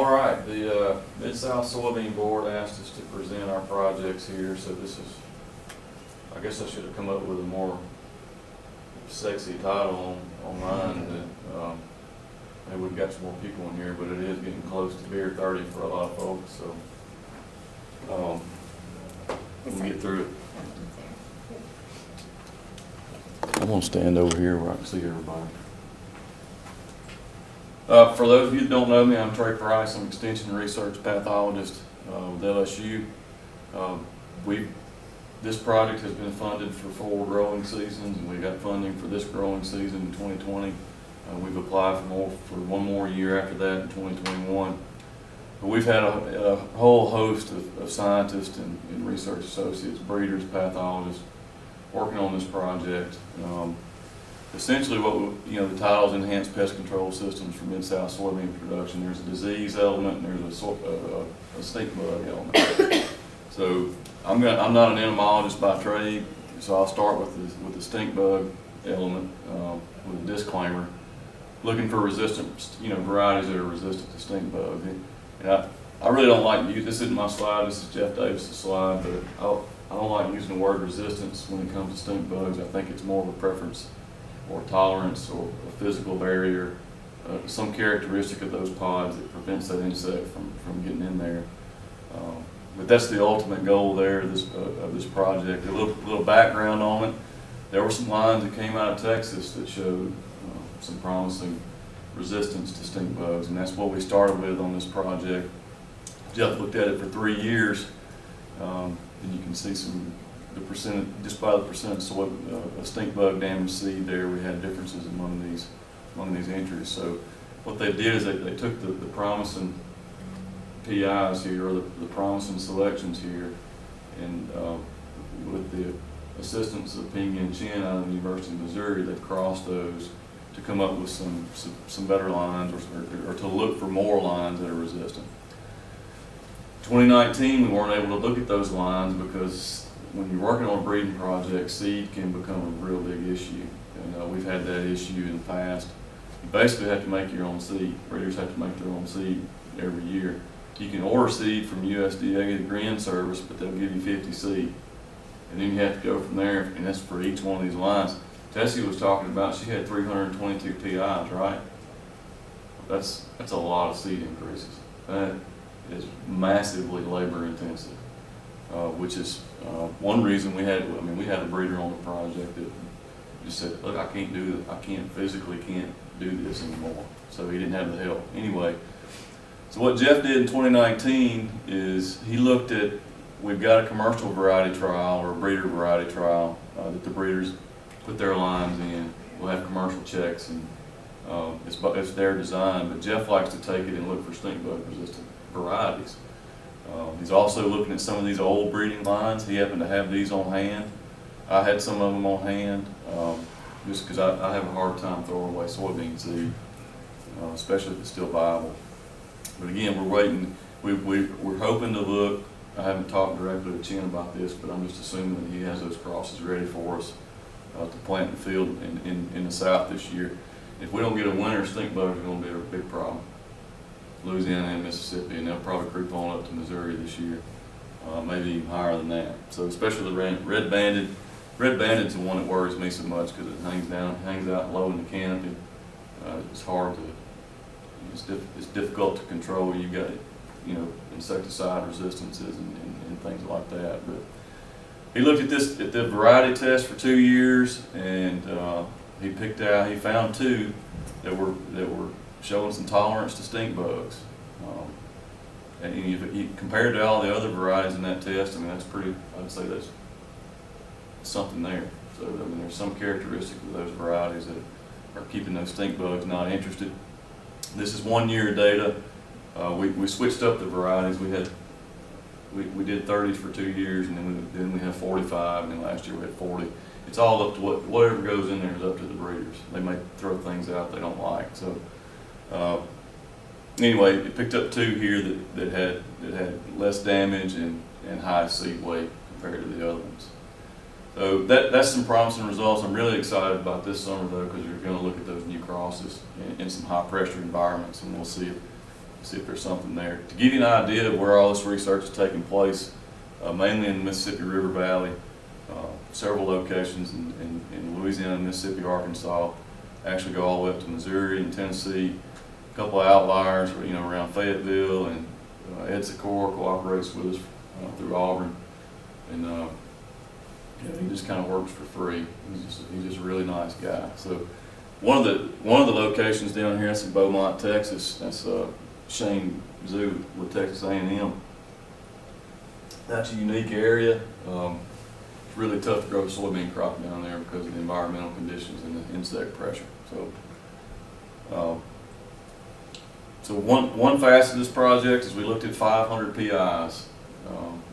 All right, the Mid-South Soybean Board asked us to present our projects here, so this is, I guess I should have come up with a more sexy title on mine, that maybe we've got some more people in here, but it is getting close to beer 30 for a lot of folks, so we'll get through it. I'm gonna stand over here where I can see everybody. For those of you that don't know me, I'm Trey. I'm an extension research pathologist with LSU. This project has been funded for 4 growing seasons, and we got funding for this growing season in 2020. We've applied for one more year after that in 2021. But we've had a whole host of scientists and research associates, breeders, pathologists, working on this project. Essentially, the title is Enhanced Pest Control Systems for Mid-South Soybean Production. There's a disease element and there's a stink bug element. So I'm not an entomologist by trade, so I'll start with the stink bug element with a disclaimer. Looking for resistant, varieties that are resistant to stink bugs. And I really don't like to use, this isn't my slide, this is Jeff Davis' slide, but I don't like using the word resistance when it comes to stink bugs. I think it's more of a preference or tolerance or a physical barrier, some characteristic of those pods that prevents that insect from getting in there. But that's the ultimate goal there of this project. A little background on it. There were some lines that came out of Texas that showed some promising resistance to stink bugs, and that's what we started with on this project. Jeff looked at it for 3 years, and you can see the percent, just by the percent of stink bug damaged seed there, we had differences among these entries. So what they did is they took the promising PIs here, or the promising selections here, and with the assistance of Ping and Chen out of the University of Missouri, they crossed those to come up with some better lines, or to look for more lines that are resistant. 2019, we weren't able to look at those lines because when you're working on a breeding project, seed can become a real big issue. And we've had that issue in the past. You basically have to make your own seed. Breeders have to make their own seed every year. You can order seed from USDA, the Green Service, but they'll give you 50 seed. And then you have to go from there, and that's for each one of these lines. Tessie was talking about, she had 322 PIs, right? That's a lot of seed increases. That is massively labor intensive, which is one reason we had a breeder on the project that just said, look, I physically can't do this anymore. So he didn't have the help. Anyway, so what Jeff did in 2019 is he looked at, we've got a commercial variety trial or a breeder variety trial that the breeders put their lines in. We'll have commercial checks, and it's their design, but Jeff likes to take it and look for stink bug resistant varieties. He's also looking at some of these old breeding lines. He happened to have these on hand. I had some of them on hand, just because I have a hard time throwing away soybean seed, especially if it's still viable. But again, we're waiting. We're hoping to look. I haven't talked directly with Chen about this, but I'm just assuming that he has those crosses ready for us to plant in the field in the south this year. If we don't get a winter, stink bugs are going to be a big problem. Louisiana and Mississippi, and they'll probably creep on up to Missouri this year, maybe even higher than that. So especially the red banded. Red banded's the one that worries me so much because it hangs out low in the canopy. It's hard to, it's difficult to control. You've got, insecticide resistances and things like that. But he looked at the variety test for 2 years, and he found 2 that were showing some tolerance to stink bugs. And if he compared to all the other varieties in that test, that's I'd say that's something there. So there's some characteristic of those varieties that are keeping those stink bugs not interested. This is 1 year data. We switched up the varieties. We did 30s for 2 years, and then we have 45, and then last year we had 40. It's all up to whatever goes in there is up to the breeders. They may throw things out they don't like. So anyway, it picked up 2 here that had less damage and high seed weight compared to the other ones. So that's some promising results. I'm really excited about this summer though, because we're going to look at those new crosses in some high pressure environments, and we'll see see if there's something there. To give you an idea of where all this research is taking place, mainly in the Mississippi River Valley, several locations in Louisiana, Mississippi, Arkansas, actually go all the way up to Missouri and Tennessee. A couple of outliers, around Fayetteville, and Ed Secor cooperates with us through Auburn, and he just kind of works for free. He's just a really nice guy. So one of the locations down here, that's in Beaumont, Texas. That's Shane Zoo with Texas A&M. That's a unique area. It's really tough to grow a soybean crop down there because of the environmental conditions and the insect pressure. So one facet of this project is we looked at 500 PIs.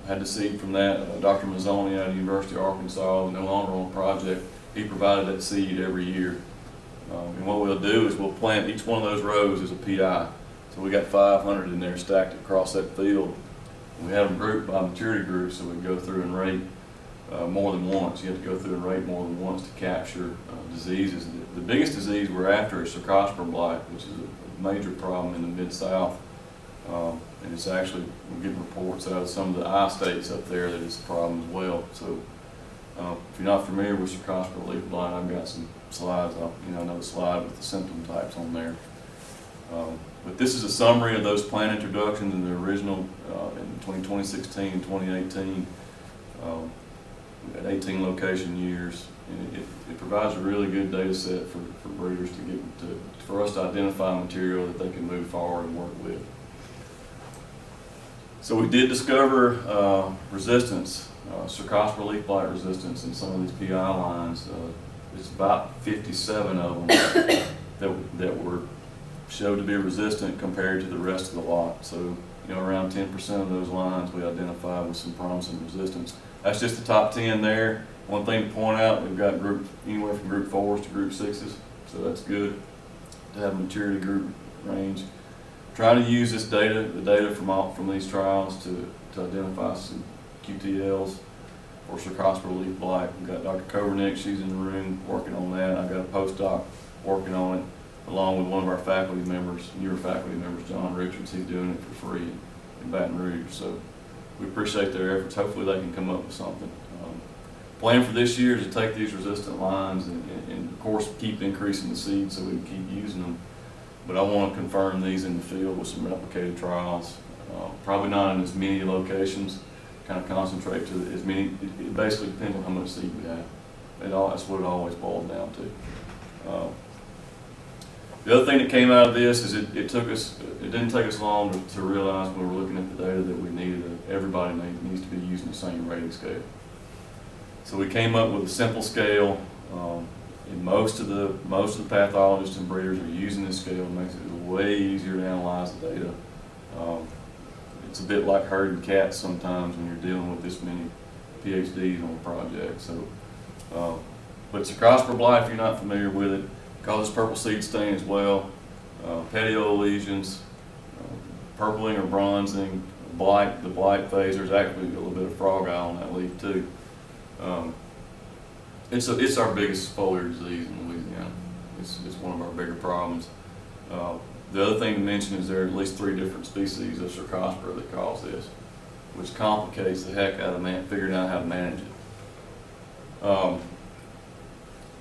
Had the seed from that. Dr. Mazzoni out of the University of Arkansas, no longer on the project, he provided that seed every year. And what we'll do is we'll plant each one of those rows as a PI. So we got 500 in there stacked across that field. We have them grouped by maturity groups, so we can go through and rate more than once. You have to go through and rate more than once to capture diseases. The biggest disease we're after is Cercospora blight, which is a major problem in the Mid-South. And it's actually, we're getting reports out of some of the I-states up there that it's a problem as well. So if you're not familiar with Cercospora leaf blight, I've got some slides, another slide with the symptom types on there. But this is a summary of those plant introductions in the original, between 2016 and 2018. We had 18 location years, and it provides a really good data set for breeders for us to identify material that they can move forward and work with. So we did discover resistance, Cercospora leaf blight resistance in some of these PI lines. It's about 57 of them that were showed to be resistant compared to the rest of the lot. So, around 10% of those lines we identified with some promising resistance. That's just the top 10 there. One thing to point out, we've got anywhere from group 4s to group 6s, so that's good to have a maturity group range. Trying to use this data, the data from these trials to identify some QTLs for Cercospora leaf blight. We've got Dr. Kovernick, she's in the room working on that. I've got a postdoc working on it, along with one of our faculty members, newer faculty members, John Richards. He's doing it for free in Baton Rouge. So we appreciate their efforts. Hopefully they can come up with something. Plan for this year is to take these resistant lines and of course keep increasing the seed so we can keep using them. But I want to confirm these in the field with some replicated trials. Probably not in as many locations. Kind of concentrate to as many. It basically depends on how much seed we have. That's what it always boils down to. The other thing that came out of this is it didn't take us long to realize when we were looking at the data that we needed everybody needs to be using the same rating scale. So we came up with a simple scale. And most of the pathologists and breeders are using this scale. It makes it way easier to analyze the data. It's a bit like herding cats sometimes when you're dealing with this many PhDs on a project. So, but Cercospora blight, if you're not familiar with it, causes purple seed stain as well, petiole lesions, purpling or bronzing, blight. The blight phase, there's actually a little bit of frog eye on that leaf too. It's our biggest foliar disease in Louisiana. It's one of our bigger problems. The other thing to mention is there are at least 3 different species of Cercospora that cause this, which complicates the heck out of figuring out how to manage it.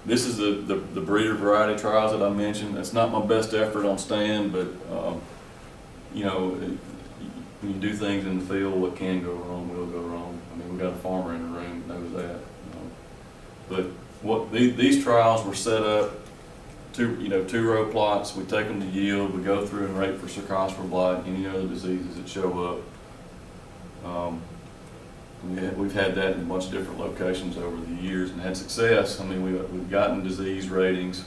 This is the breeder variety trials that I mentioned. That's not my best effort on stand, but when you do things in the field, what can go wrong will go wrong. I mean, we've got a farmer in the room that knows that. But these trials were set up, 2-row plots. We take them to yield. We go through and rate for Cercospora blight, any other diseases that show up. We've had that in a bunch of different locations over the years and had success. I mean, we've gotten disease ratings.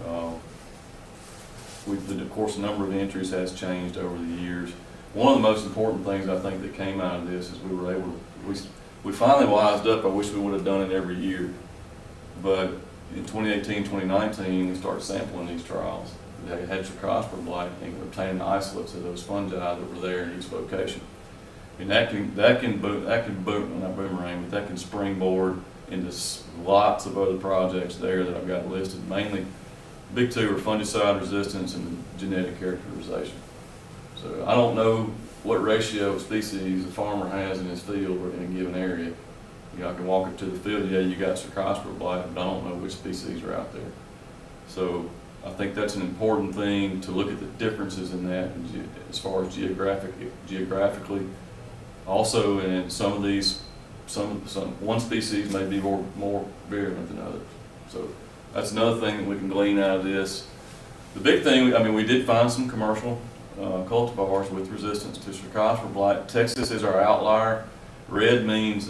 Of course, the number of entries has changed over the years. One of the most important things I think that came out of this is we finally wised up. I wish we would have done it every year. But in 2018, 2019, we started sampling these trials. They had Cercospora blight and obtaining isolates of those fungi that were there in each location. And that can springboard into lots of other projects there that I've got listed. Mainly, big 2 are fungicide resistance and genetic characterization. So I don't know what ratio of species a farmer has in his field or in a given area. You know, I can walk up to the field, yeah, you got Cercospora blight, but I don't know which species are out there. So I think that's an important thing to look at the differences in that as far as geographically. Also, in some of these, one species may be more virulent than others. So that's another thing that we can glean out of this. The big thing, I mean, we did find some commercial cultivars with resistance to Cercospora blight. Texas is our outlier. Red means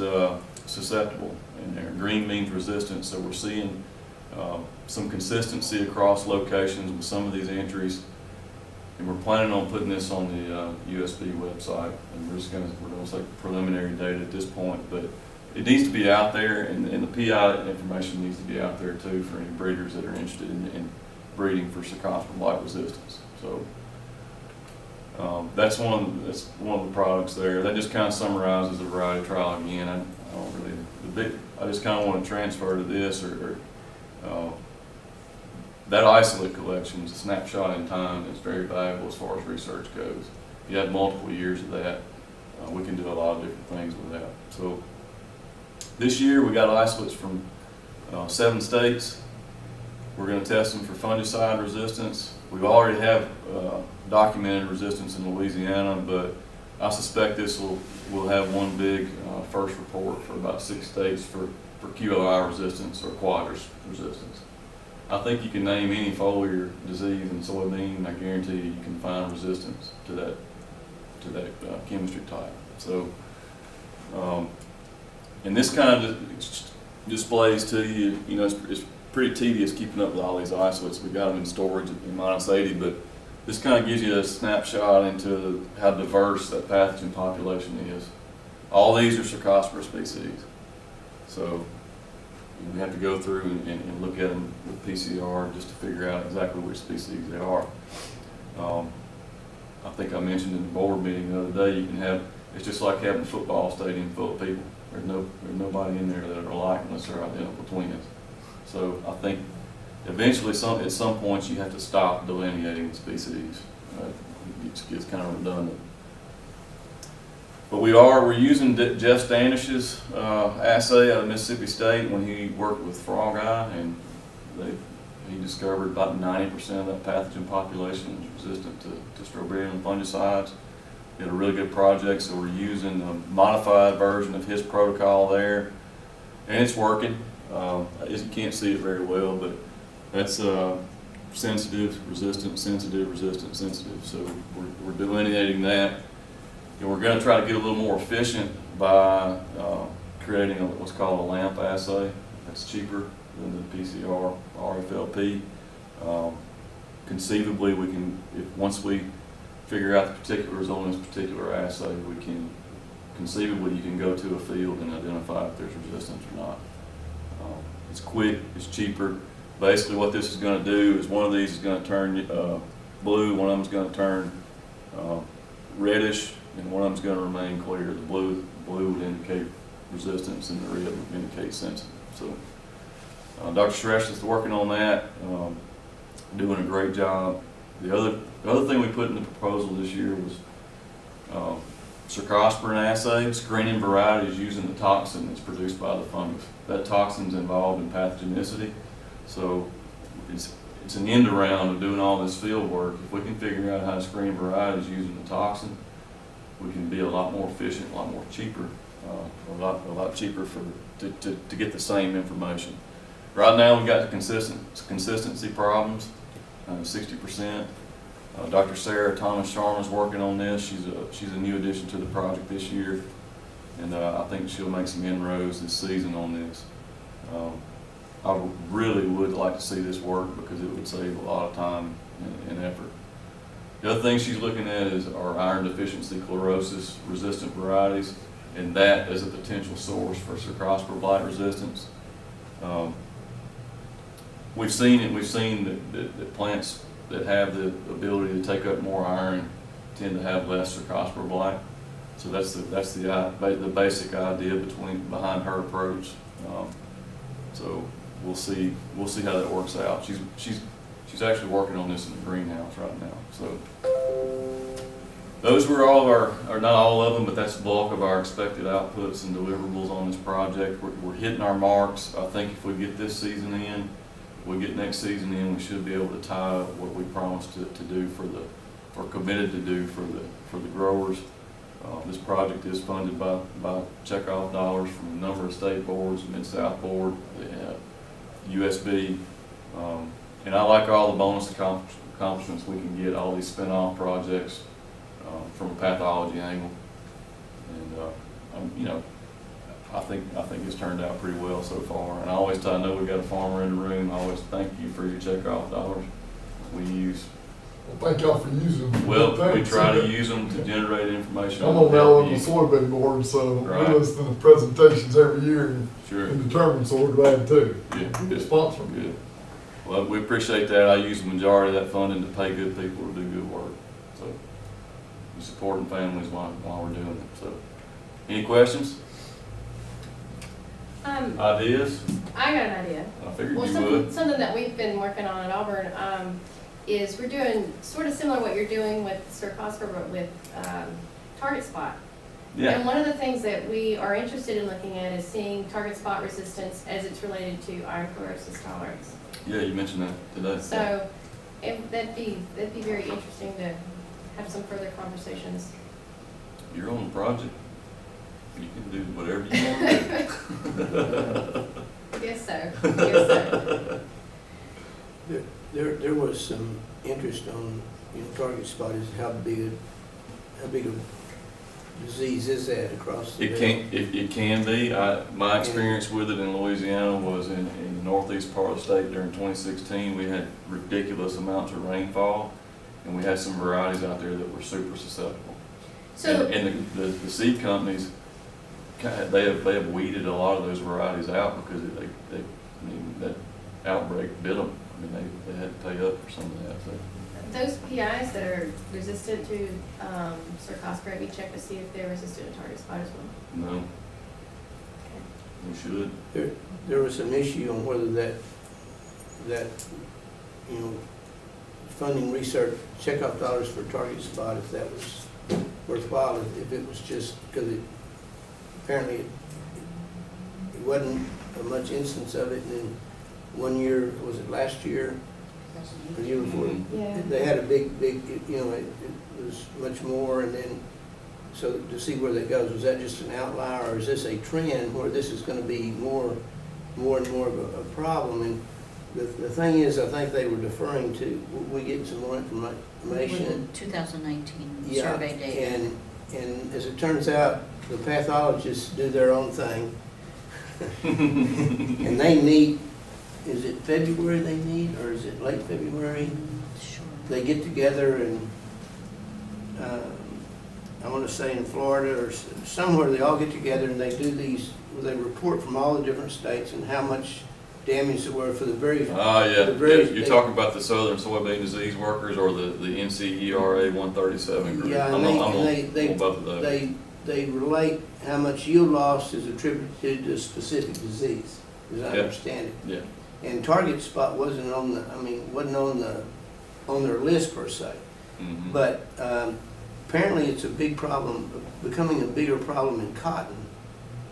susceptible, and green means resistant. So we're seeing some consistency across locations with some of these entries, and we're planning on putting this on the USB website. And we're going to say preliminary data at this point, but it needs to be out there, and the PI information needs to be out there too for any breeders that are interested in breeding for Cercospora blight resistance. So that's one of the products there. That just kind of summarizes the variety trial again. I don't really I just kind of want to transfer to this that isolate collection is a snapshot in time. It's very valuable as far as research goes. If you have multiple years of that, we can do a lot of different things with that. So this year we got isolates from 7 states. We're going to test them for fungicide resistance. We already have documented resistance in Louisiana, but I suspect this will have one big first report for about 6 states for QLI resistance or quadrus resistance. I think you can name any foliar disease in soybean, I guarantee you can find resistance to that chemistry type. So, and this kind of displays to you, you know, it's pretty tedious keeping up with all these isolates. We've got them in storage in -80, but this kind of gives you a snapshot into how diverse that pathogen population is. All these are Cercospora species. So we have to go through and look at them with PCR just to figure out exactly which species they are. I think I mentioned in the board meeting the other day, you can have, it's just like having a football stadium full of people. There's nobody in there that are alike unless they're identical twins. So I think eventually at some points you have to stop delineating species. It gets kind of redundant. But we're using Jeff Standish's assay out of Mississippi State when he worked with Frog Eye, and he discovered about 90% of that pathogen population is resistant to strobilurin fungicides. He had a really good project, so we're using a modified version of his protocol there, and it's working. You can't see it very well, but that's sensitive, resistant, sensitive, resistant, sensitive. So we're delineating that. And we're going to try to get a little more efficient by creating what's called a LAMP assay. That's cheaper than the PCR RFLP. Conceivably, we can, once we figure out the particulars on this particular assay, we can conceivably you can go to a field and identify if there's resistance or not. It's quick, it's cheaper. Basically, what this is going to do is one of these is going to turn blue, one of them is going to turn reddish, and one of them is going to remain clear. The blue would indicate resistance, and the red would indicate sensitive. So, Dr. Suresh is working on that, doing a great job. The other thing we put in the proposal this year was Cercospora assay, screening varieties using the toxin that's produced by the fungus. That toxin's involved in pathogenicity, so it's an end around of doing all this field work. If we can figure out how to screen varieties using the toxin, we can be a lot more efficient, a lot more cheaper, a lot cheaper to get the same information. Right now we've got the consistency problems, 60%. Dr. Sarah Thomas Sharma is working on this. She's a new addition to the project this year, and I think she'll make some inroads this season on this. I really would like to see this work because it would save a lot of time and effort. The other thing she's looking at is our iron deficiency chlorosis resistant varieties, and that is a potential source for Cercospora blight resistance. We've seen that plants that have the ability to take up more iron tend to have less Cercospora blight. So that's the basic idea behind her approach. So we'll see how that works out. She's actually working on this in the greenhouse right now. So those were all of our, or not all of them, but that's the bulk of our expected outputs and deliverables on this project. We're hitting our marks. I think if we get this season in, if we get next season in, we should be able to tie up what we promised to do for the, or committed to do for the growers. This project is funded by checkoff dollars from a number of state boards, Mid-South Board, the USB, and I like all the bonus accomplishments we can get, all these spin-off projects from a pathology angle, and you know, I think it's turned out pretty well so far. And I always tell, I know we got a farmer in the room. I always thank you for your checkoff dollars we use. Well, thank y'all for using them. Well, we try to use them to generate information. I'm on the soybean board, so right. we listen to the presentations every year Sure. and determine, so we're glad too. Yeah, good. Sponsor. Good. Well, we appreciate that. I use the majority of that funding to pay good people to do good work. So we're supporting families while we're doing it. So, any questions? Ideas? I got an idea. I figured Well, you would. something that we've been working on at Auburn is we're doing sort of similar to what you're doing with Sircosper, but with target spot. Yeah. And one of the things that we are interested in looking at is seeing target spot resistance as it's related to iron chlorosis tolerance. Yeah, you mentioned that today. So that'd be very interesting to have some further conversations. You're on the project. You can do whatever you want to do. Yes, sir. Yes, sir. There was some interest on, target spot is how big a disease is that across the belt? It can be. My experience with it in Louisiana was in the northeast part of the state during 2016. We had ridiculous amounts of rainfall, and we had some varieties out there that were super susceptible. So, and the seed companies, they have weeded a lot of those varieties out because that outbreak bit them. I mean, they had to pay up for some of that. So. those PIs that are resistant to Sircosper, have you checked to see if they're resistant to target spot as well? No. We should. There was an issue on whether that funding research checkoff dollars for target spot, if that was worthwhile, if it was just because apparently it wasn't much instance of it, and then one year, was it last year, or the year before, Yeah. they had a big, it was much more, and then, so to see where that goes, was that just an outlier, or is this a trend where this is going to be more and more of a problem? And the thing is, I think they were deferring to, we get some more information. 2019 Yeah, survey data. and as it turns out, the pathologists do their own thing. And they meet, is it February they meet, or is it late February? Sure. They get together and, I want to say in Florida or somewhere, they all get together and they do these, they report from all the different states and how much damage there were for the very. You're talking about the Southern Soybean Disease Workers or the NCERA 137 group. Yeah, I'm and on both of those. they relate how much yield loss is attributed to a specific disease, as I understand it. Yeah. And target spot wasn't on their list per se. Mm-hmm. But apparently it's a big problem, becoming a bigger problem in cotton.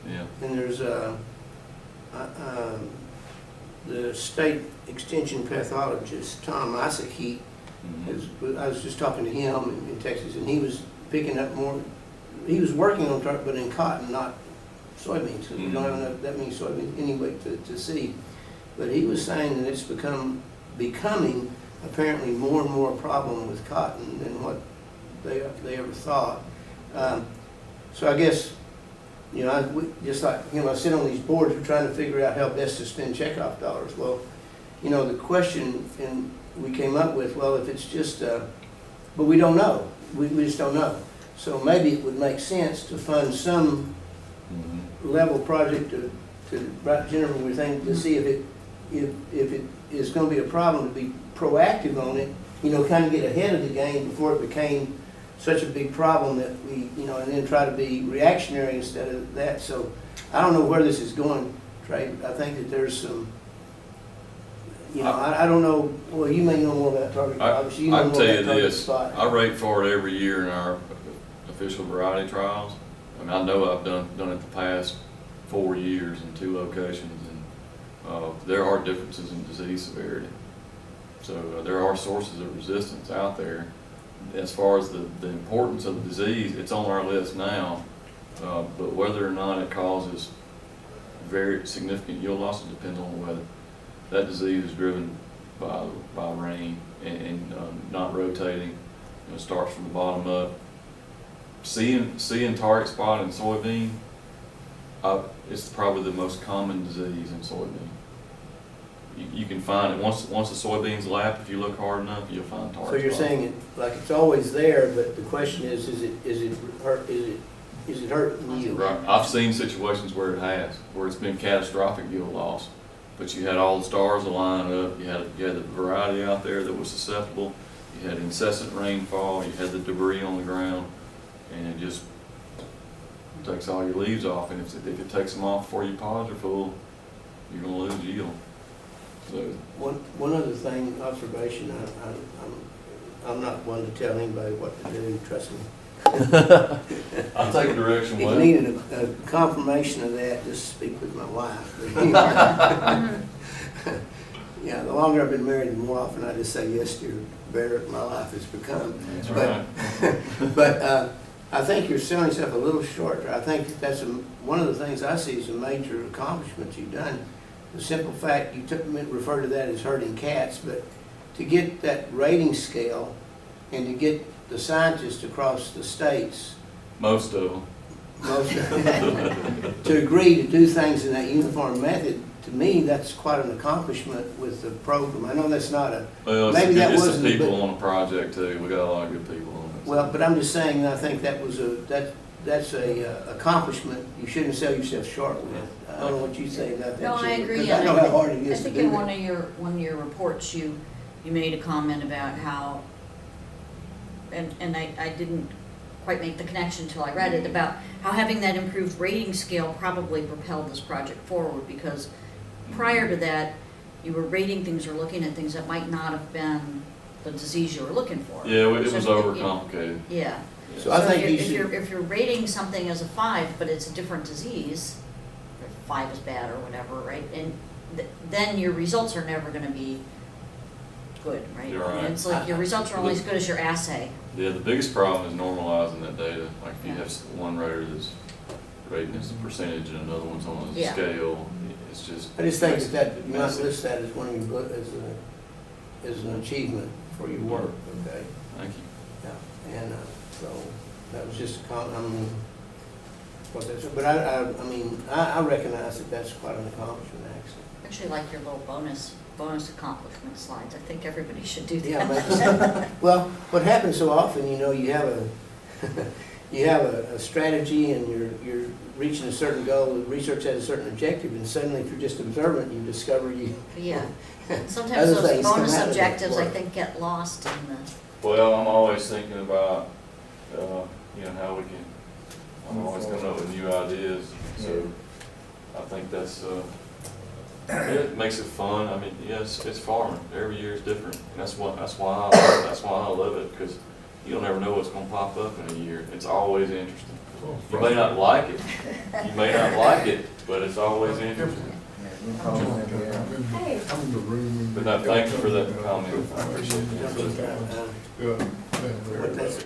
Yeah. And there's the state extension pathologist, Tom Isaac, I was just talking to him in Texas, and he was picking up more, he was working on target, but in cotton, not soybeans, because we don't have enough, that many soybeans anyway to seed. But he was saying that it's becoming apparently more and more a problem with cotton than what they ever thought. So I guess, just like, I sit on these boards, we're trying to figure out how best to spend checkoff dollars. Well, the question, and we came up with, well, if it's just, but we don't know. We just don't know. So maybe it would make sense to fund some level project to right generally we think to see if it is going to be a problem, to be proactive on it, kind of get ahead of the game before it became such a big problem that we, and then try to be reactionary instead of that. So I don't know where this is going, Trey. I think that there's some, I don't know, well, you may know more about target. Obviously, you know I can more tell you about target this, spot. I rate for it every year in our official variety trials. I mean, I know I've done it the past 4 years in 2 locations, and there are differences in disease severity. So there are sources of resistance out there. As far as the importance of the disease, it's on our list now, but whether or not it causes very significant yield loss, it depends on the weather. That disease is driven by rain and not rotating. It starts from the bottom up. Seeing target spot in soybean, it's probably the most common disease in soybean. You can find it once the soybeans lap. If you look hard enough, you'll find target. So you're spot. saying it like it's always there, but the question is it hurting yield? Right. I've seen situations where it has, where it's been catastrophic yield loss. But you had all the stars aligned up. You had the variety out there that was susceptible. You had incessant rainfall. You had the debris on the ground, and it just takes all your leaves off. And if it takes them off before your pods are full, you're going to lose yield. So One other thing, observation, I'm not one to tell anybody what to do, trust me. I'll take direction. If you Well, needed a confirmation of that, just speak with my wife. But anyway. Yeah, the longer I've been married, the more often I just say yes to, the better my life has become. that's But- right. But I think you're selling yourself a little short. I think that's one of the things I see as a major accomplishment you've done. The simple fact, you refer to that as herding cats, but to get that rating scale and to get the scientists across the states, Most of them. most to agree to do things in that uniform method, to me, that's quite an accomplishment with the program. I know that's not a, Well, maybe that it's wasn't the a people bit- on the project too. We got a lot of good people on it. well, but I'm just saying, I think that was that's a accomplishment you shouldn't sell yourself short with. I don't know what you say about that. No, I Jennifer, agree. 'cause I know how hard it I is to think do in that. one of your reports, you made a comment about how, and I didn't quite make the connection until I read it, about how having that improved rating scale probably propelled this project forward, because prior to that, you were rating things or looking at things that might not have been the disease you were looking for. Yeah, it was So, overcomplicated. Yeah. So I think you if you're rating something as a 5, but it's a different disease, or 5 is bad or whatever, right? And then your results are never going to be good, right? You're right. And it's like your results are only as good as your assay. Yeah, the biggest problem is normalizing that data. Like if you Yeah. have one rater that's rating as a percentage and another one's on a Yeah. scale, it's just. I just think that it's you might messy. list that as one of your, as an achievement for your work, okay? Thank you. Yeah, and so that was just a comment, but I mean, I recognize that that's quite an accomplishment, actually. I actually like your little bonus accomplishment slides. I think everybody should do Yeah, that. well, what happens so often, you know, you have a strategy and you're reaching a certain goal, research has a certain objective, and suddenly if you're just observant, you discover Yeah. Sometimes Other those things come bonus out of that objectives, I work. think, get lost in the, Well, I'm always thinking about, how we can, I'm always coming up with new ideas. So I think that's, it makes it fun. I mean, yes, it's farming. Every year is different. And that's why I love it, because you don't ever know what's going to pop up in a year. It's always interesting. You may not like it. You may not like it, but it's always interesting. Hey. I'm in the room. But no, thank you for that comment. I appreciate it. Yeah, yeah, But very that's- much.